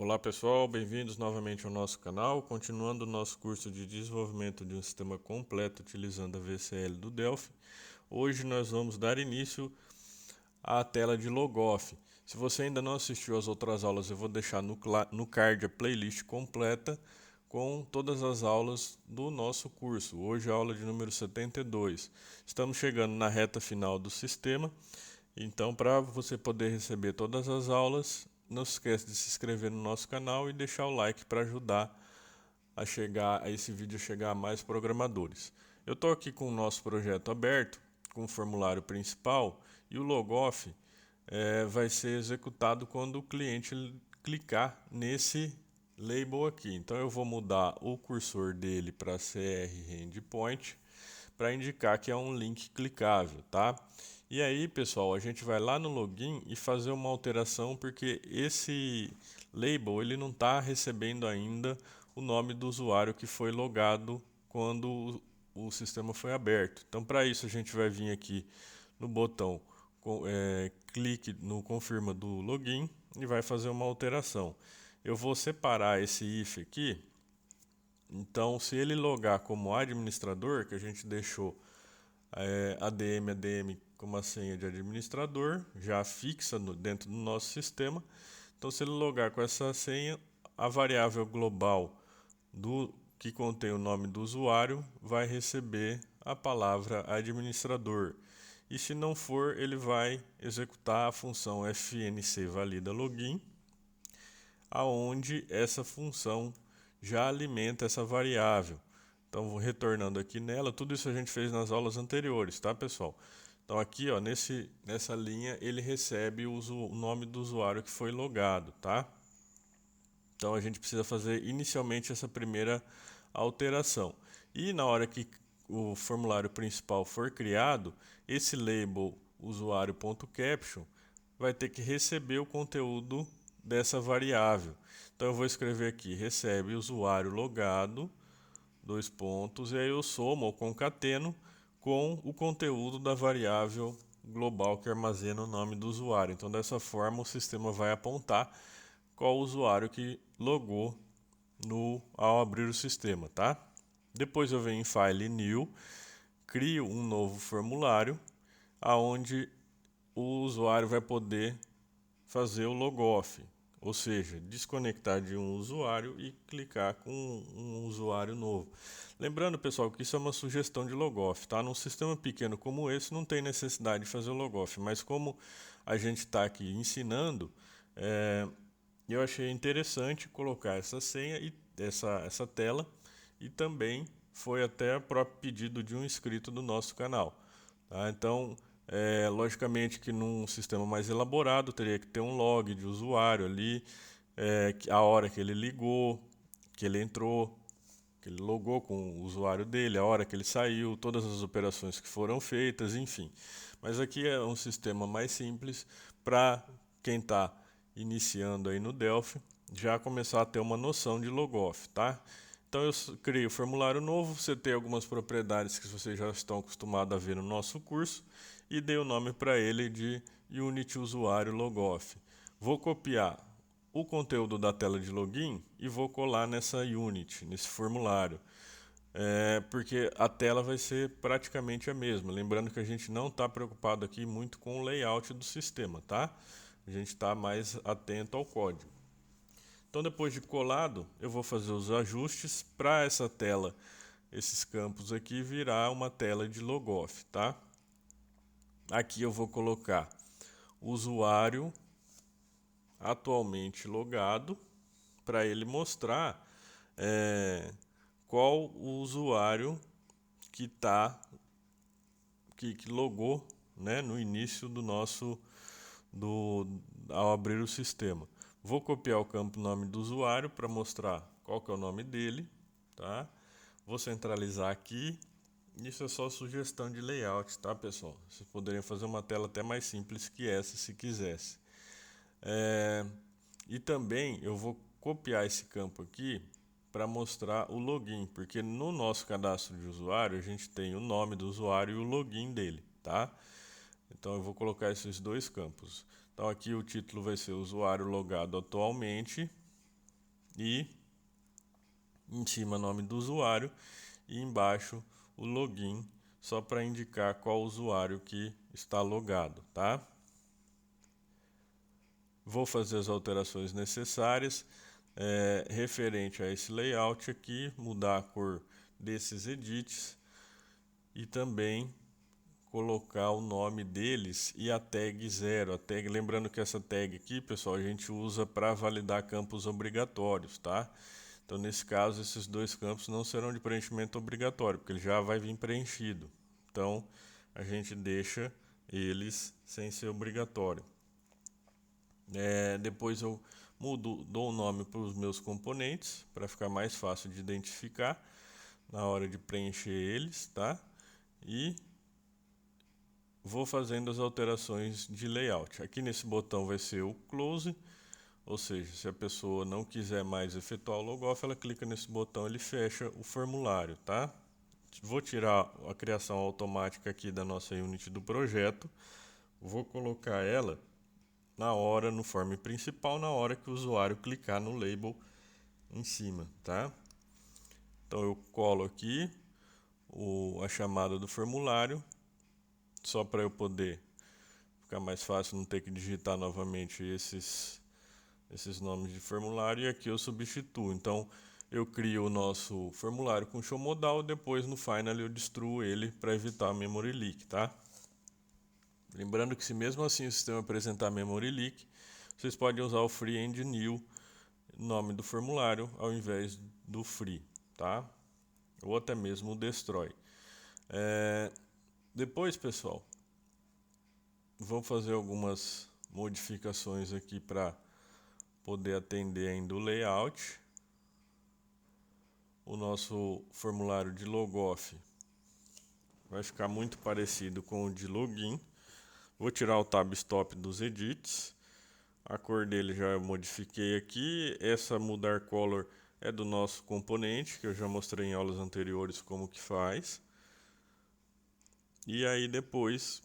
Olá pessoal, bem-vindos novamente ao nosso canal. Continuando o nosso curso de desenvolvimento de um sistema completo utilizando a VCL do Delphi. Hoje nós vamos dar início à tela de logoff. Se você ainda não assistiu às outras aulas, eu vou deixar no card a playlist completa com todas as aulas do nosso curso. Hoje é a aula de número 72. Estamos chegando na reta final do sistema. Então, para você poder receber todas as aulas, não se esqueça de se inscrever no nosso canal e deixar o like para ajudar a esse vídeo chegar a mais programadores. Eu estou aqui com o nosso projeto aberto, com o formulário principal, e o logoff vai ser executado quando o cliente clicar nesse label aqui. Então eu vou mudar o cursor dele para CR Endpoint para indicar que é um link clicável, tá? E aí, pessoal, a gente vai lá no login e fazer uma alteração porque esse label ele não está recebendo ainda o nome do usuário que foi logado quando o sistema foi aberto. Então, para isso, a gente vai vir aqui no botão clique no confirma do login e vai fazer uma alteração. Eu vou separar esse if aqui. Então, se ele logar como administrador, que a gente deixou ADM como a senha de administrador, já fixa dentro do nosso sistema. Então, se ele logar com essa senha, a variável global que contém o nome do usuário vai receber a palavra administrador. E se não for, ele vai executar a função fnc valida login, aonde essa função já alimenta essa variável. Então, retornando aqui nela, tudo isso a gente fez nas aulas anteriores, tá, pessoal? Então, aqui, ó, nessa linha, ele recebe o nome do usuário que foi logado, tá? Então, a gente precisa fazer inicialmente essa primeira alteração. E na hora que o formulário principal for criado, esse label usuário.caption vai ter que receber o conteúdo dessa variável. Então, eu vou escrever aqui, recebe usuário logado, dois pontos, e aí eu somo ou concateno com o conteúdo da variável global que armazena o nome do usuário. Então, dessa forma, o sistema vai apontar qual usuário que logou ao abrir o sistema, tá? Depois eu venho em File New, crio um novo formulário, aonde o usuário vai poder fazer o logoff, ou seja, desconectar de um usuário e clicar com um usuário novo. Lembrando, pessoal, que isso é uma sugestão de logoff, tá? Num sistema pequeno como esse não tem necessidade de fazer o logoff, mas como a gente está aqui ensinando, eu achei interessante colocar essa senha e essa tela, e também foi até o próprio pedido de um inscrito do nosso canal. Tá? Então, logicamente que num sistema mais elaborado teria que ter um log de usuário ali, a hora que ele ligou, que ele entrou, que ele logou com o usuário dele, a hora que ele saiu, todas as operações que foram feitas, enfim. Mas aqui é um sistema mais simples para quem está iniciando aí no Delphi já começar a ter uma noção de logoff, tá? Então eu criei o formulário novo, você tem algumas propriedades que vocês já estão acostumados a ver no nosso curso e dei o nome para ele de Unity Usuário Logoff. Vou copiar o conteúdo da tela de login e vou colar nessa Unity, nesse formulário. Porque a tela vai ser praticamente a mesma. Lembrando que a gente não está preocupado aqui muito com o layout do sistema, tá? A gente está mais atento ao código. Então, depois de colado, eu vou fazer os ajustes para essa tela, esses campos aqui, virar uma tela de logoff, tá? Aqui eu vou colocar o usuário atualmente logado para ele mostrar qual o usuário que logou, né, no início do nosso ao abrir o sistema. Vou copiar o campo nome do usuário para mostrar qual que é o nome dele, tá? Vou centralizar aqui. Isso é só sugestão de layout, tá, pessoal? Vocês poderiam fazer uma tela até mais simples que essa, se quisesse. E também eu vou copiar esse campo aqui para mostrar o login, porque no nosso cadastro de usuário a gente tem o nome do usuário e o login dele, tá? Então eu vou colocar esses dois campos. Então aqui o título vai ser usuário logado atualmente e em cima nome do usuário e embaixo o login, só para indicar qual usuário que está logado, tá? Vou fazer as alterações necessárias referente a esse layout aqui, mudar a cor desses edits e também colocar o nome deles e a tag 0. Lembrando que essa tag aqui, pessoal, a gente usa para validar campos obrigatórios, tá? Então, nesse caso, esses dois campos não serão de preenchimento obrigatório, porque ele já vai vir preenchido. Então, a gente deixa eles sem ser obrigatório. Depois eu dou o nome para os meus componentes, para ficar mais fácil de identificar na hora de preencher eles, tá? E vou fazendo as alterações de layout. Aqui nesse botão vai ser o close, ou seja, se a pessoa não quiser mais efetuar o logoff, ela clica nesse botão, ele fecha o formulário, tá? Vou tirar a criação automática aqui da nossa unit do projeto, vou colocar ela no form principal, na hora que o usuário clicar no label em cima, tá? Então eu colo aqui a chamada do formulário, só para eu poder ficar mais fácil, não ter que digitar novamente esses nomes de formulário, e aqui eu substituo. Então eu crio o nosso formulário com show modal, depois no final eu destruo ele para evitar memory leak, tá? Lembrando que se mesmo assim o sistema apresentar memory leak, vocês podem usar o free and new nome do formulário ao invés do free, tá? Ou até mesmo o destroy. Depois, pessoal, vou fazer algumas modificações aqui para poder atender ainda o layout. O nosso formulário de logoff vai ficar muito parecido com o de login. Vou tirar o tab stop dos edits. A cor dele já eu modifiquei aqui. Essa mudar color é do nosso componente, que eu já mostrei em aulas anteriores como que faz. E aí depois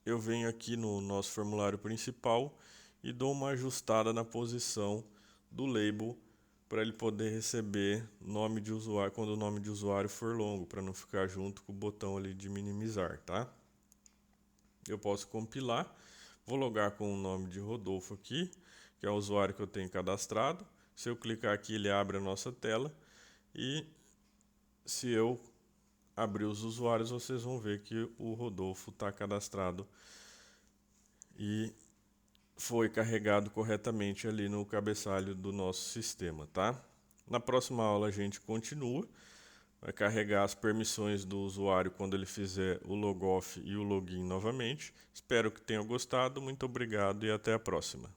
eu venho aqui no nosso formulário principal e dou uma ajustada na posição do label para ele poder receber nome de usuário quando o nome de usuário for longo, para não ficar junto com o botão ali de minimizar, tá? Eu posso compilar, vou logar com o nome de Rodolfo aqui, que é o usuário que eu tenho cadastrado. Se eu clicar aqui, ele abre a nossa tela, e se eu abrir os usuários, vocês vão ver que o Rodolfo está cadastrado e foi carregado corretamente ali no cabeçalho do nosso sistema, tá? Na próxima aula a gente continua, vai carregar as permissões do usuário quando ele fizer o logoff e o login novamente. Espero que tenham gostado, muito obrigado e até a próxima.